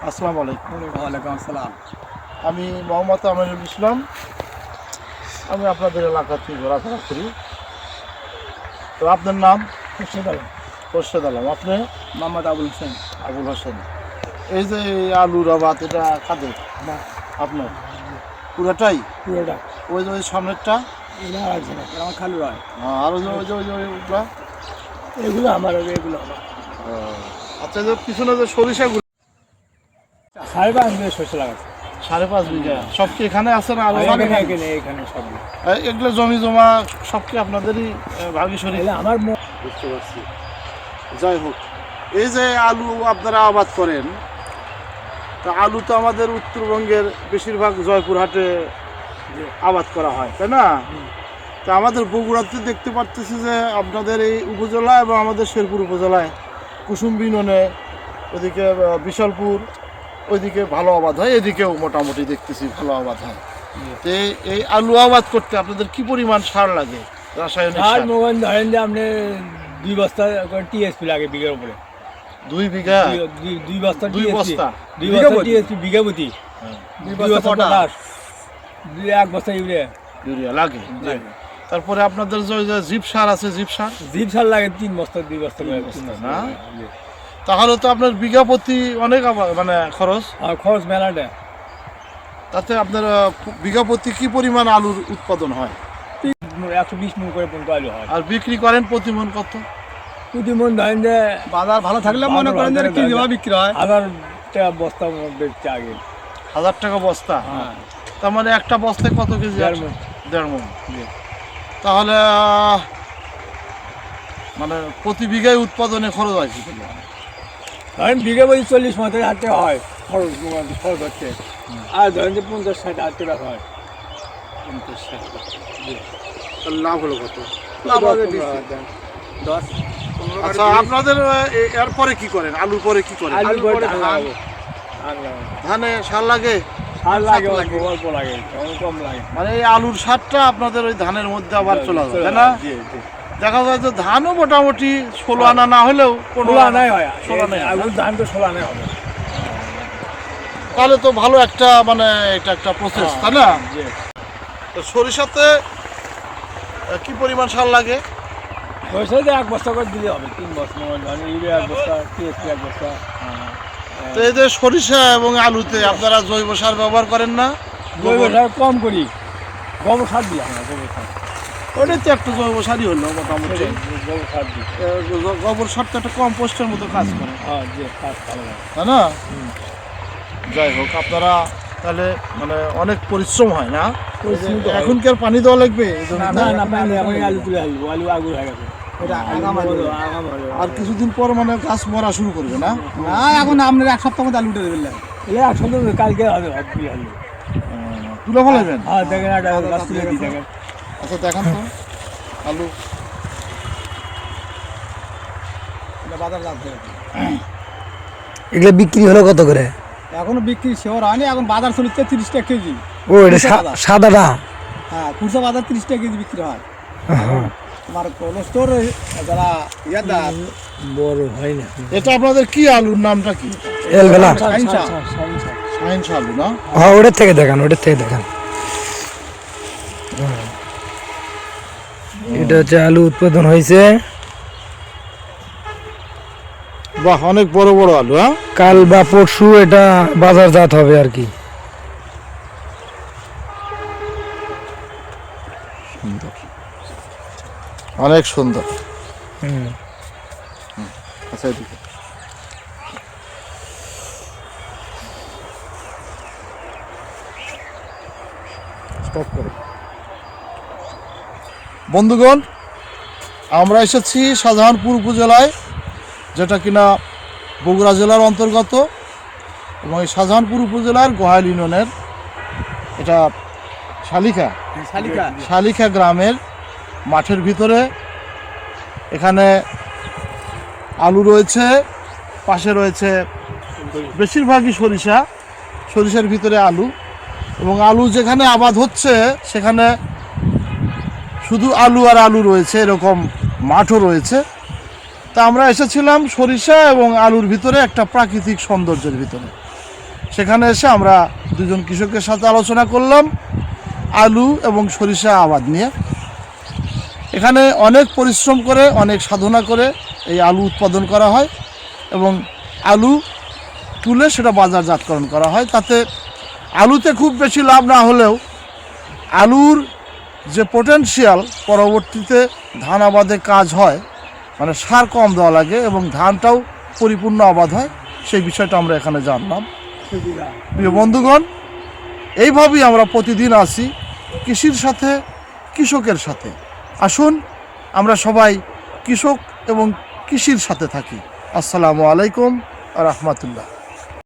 আসসালামু আলাইকুম। ওয়ালাইকুম আসসালাম। আমি মোহাম্মদ আমিনুল ইসলাম। আমি আপনাদের এলাকাতে ঘোরাফেরা করি। তো আপনার নাম? খোরশেদ আলম। আপনি? মোহাম্মদ আবুল হোসেন। আবুল হোসেন। এই যে আলুর আবাদ, এটা কাদের? আপনার পুরোটাই? পুরোটা। ওই যে ওই সামনেরটা? আমার খালু হয়। আর ওই যে ওই যে ওই যে ওইগুলা? এগুলো আমার, এগুলো আমার। আচ্ছা, যে পিছনে যে সরিষাগুলো 5.5 বিঘা শস্য লাগাচ্ছে। 5.5 বিঘা সব কি এখানে আছে না আরো? এখানে সব এগুলো জমি জমা সব কি আপনাদেরই ভাগী শরীর? আমার। বুঝতে পারছি। যাই হোক, এই যে আলু আপনারা আবাদ করেন, তা আলু তো আমাদের উত্তরবঙ্গের বেশিরভাগ জয়পুরহাটে আবাদ করা হয়, তাই না? তা আমাদের বগুড়াতে দেখতে পারতেছি যে আপনাদের এই উপজেলা এবং আমাদের শেরপুর উপজেলায় কুসুম্বি ননে, ওইদিকে বিশালপুর, ওইদিকে ভালো আবাদ হয়, এদিকেও মোটামুটি দেখতেছি ভালো আবাদ হয়। তো এই আলু আবাদ করতে আপনাদের কি পরিমাণ সার লাগে? রাসায়নিক সার ধরেন যে আপনি 2 বস্তা করে টিএসপি লাগে বিঘার উপরে। 2 বিঘা? 2 বস্তা 2 বস্তা? 2 বস্তা টিএসপি বিঘা প্রতি। 2 বস্তা পটাশ, 1 বস্তা ইউরিয়া লাগে। তারপরে আপনাদের যে জিপ সার আছে, জিপ সার লাগে 3 বস্তা 2 বস্তা করে না? তাহলে তো আপনার বিঘা প্রতি অনেক মানে খরচ। আর খরচ মেলাটা। তাতে আপনার বিঘা প্রতি কি পরিমাণ আলুর উৎপাদন হয়? 120 মণ করে পর্যন্ত আলু হয়। আর বিক্রি করেন প্রতি মণ কত? প্রতি মণ ধরেন যে বাজার ভালো থাকলে মনে করেন যে কেজি বিক্রি হয় 1000 টাকা বস্তা বেচছে আগে। 1000 টাকা বস্তা? হ্যাঁ। তার মানে একটা বস্তায় কত কেজি? 1.5 মণ। তাহলে মানে প্রতি বিঘায় উৎপাদনে খরচ হয় কি? ধরেন বিঘা প্রতি 40-45 হাজার টাকা হয় খরচ হচ্ছে। আর ধরেন যে 50-60 হাজার টাকা হয়। 50-60। লাভ হলো কত? লাভ হবে 10। আচ্ছা, আপনাদের এরপরে কি করেন? আলুর পরে কি করেন? আলুর পরে ধানে সার লাগে? সার লাগে, অল্প লাগে, কম লাগে। মানে এই আলুর সারটা আপনাদের ওই ধানের মধ্যে আবার চলে যায়, তাই না? দেখা যায় যে ধানও মোটামুটি 16 আনা না হলেও 15 আনাই হয়। 16 আনাই আলুর ধান তো 16 আনাই হবে। তাহলে তো ভালো একটা, মানে এটা একটা প্রসেস, তাই না? তো সরিষাতে কি পরিমাণ সার লাগে? সরিষাতে 1 বস্তা করে দিলে হবে। 3 বস্তা ইউরিয়া 1 বস্তা, টিএসপি 1 বস্তা। তো এই যে সরিষা এবং আলুতে আপনারা জৈব সার ব্যবহার করেন না? জৈব সার কম করি, গোবর সার দিই আমরা। গোবর সার ওটাই তো একটা জৈব সারই হলো মোটামুটি। গোবর সার দিই। গোবর সারটা একটা কম্পোস্টের মতো কাজ করে, হ্যাঁ, যে কাজ ভালো লাগে, তাই না? যাই হোক, আপনারা তাহলে মানে অনেক পরিশ্রম হয় না? এখন কি আর পানি দেওয়া লাগবে? না পানি এখন আলু তুলে আসবো, আলু আগুন হয়ে গেছে। আর কিছুদিন পর মানে গাছ মরা শুরু করবে না? না, এখন আপনার 1 সপ্তাহ মধ্যে আলু উঠে দেবেন। এক সপ্তাহ কালকে হবে আলু তুলে ফেলাবেন? হ্যাঁ, দেখেন একটা গাছ তুলে দিই, দেখেন। আচ্ছা, দেখান তো আলু। এগুলো বিক্রি হলো কত করে? এখনো বিক্রি শিওর হয়নি, এখন বাজার চলছে 30 টাকা কেজি। ও, এটা সাদাটা? হ্যাঁ, খুচরা বাজার 30 টাকা কেজি বিক্রি হয়। তোমার কোল্ড স্টোর যারা বড় হয় না। এটা আপনাদের কি আলুর নামটা কি? এলবেলা সাইন্স আলু না? হ্যাঁ, ওটার থেকে দেখান, ওটার থেকে দেখান। এটা হচ্ছে আলু উৎপাদন হয়েছে। বাহ, অনেক বড় বড় আলু। হ্যাঁ, কাল বা পরশু এটা বাজারজাত হবে আর কি। অনেক সুন্দর। আচ্ছা, এদিকে বন্ধুগণ, আমরা এসেছি শাহজাহানপুর উপজেলায়, যেটা কিনা বগুড়া জেলার অন্তর্গত, এবং এই শাহজাহানপুর উপজেলার গোহাইল ইউনিয়নের এটা শালিখা গ্রামের মাঠের ভিতরে। এখানে আলু রয়েছে, পাশে রয়েছে বেশিরভাগই সরিষার ভিতরে আলু, এবং আলু যেখানে আবাদ হচ্ছে সেখানে শুধু আলু আর আলু রয়েছে, এরকম মাঠও রয়েছে। তা আমরা এসেছিলাম সরিষা এবং আলুর ভিতরে একটা প্রাকৃতিক সৌন্দর্যের ভিতরে। সেখানে এসে আমরা দুজন কৃষকের সাথে আলোচনা করলাম আলু এবং সরিষা আবাদ নিয়ে। এখানে অনেক পরিশ্রম করে, অনেক সাধনা করে এই আলু উৎপাদন করা হয় এবং আলু তুলে সেটা বাজারজাতকরণ করা হয়। তাতে আলুতে খুব বেশি লাভ না হলেও আলুর যে পোটেনশিয়াল, পরবর্তীতে ধান আবাদে কাজ হয়, মানে সার কম দেওয়া লাগে এবং ধানটাও পরিপূর্ণ আবাদ হয়, সেই বিষয়টা আমরা এখানে জানলাম। সুবিধা। প্রিয় বন্ধুগণ, এইভাবেই আমরা প্রতিদিন আসি কৃষির সাথে, কৃষকের সাথে। আসুন আমরা সবাই কৃষক এবং কৃষির সাথে থাকি। আসসালামু আলাইকুম ওয়া রাহমাতুল্লাহ।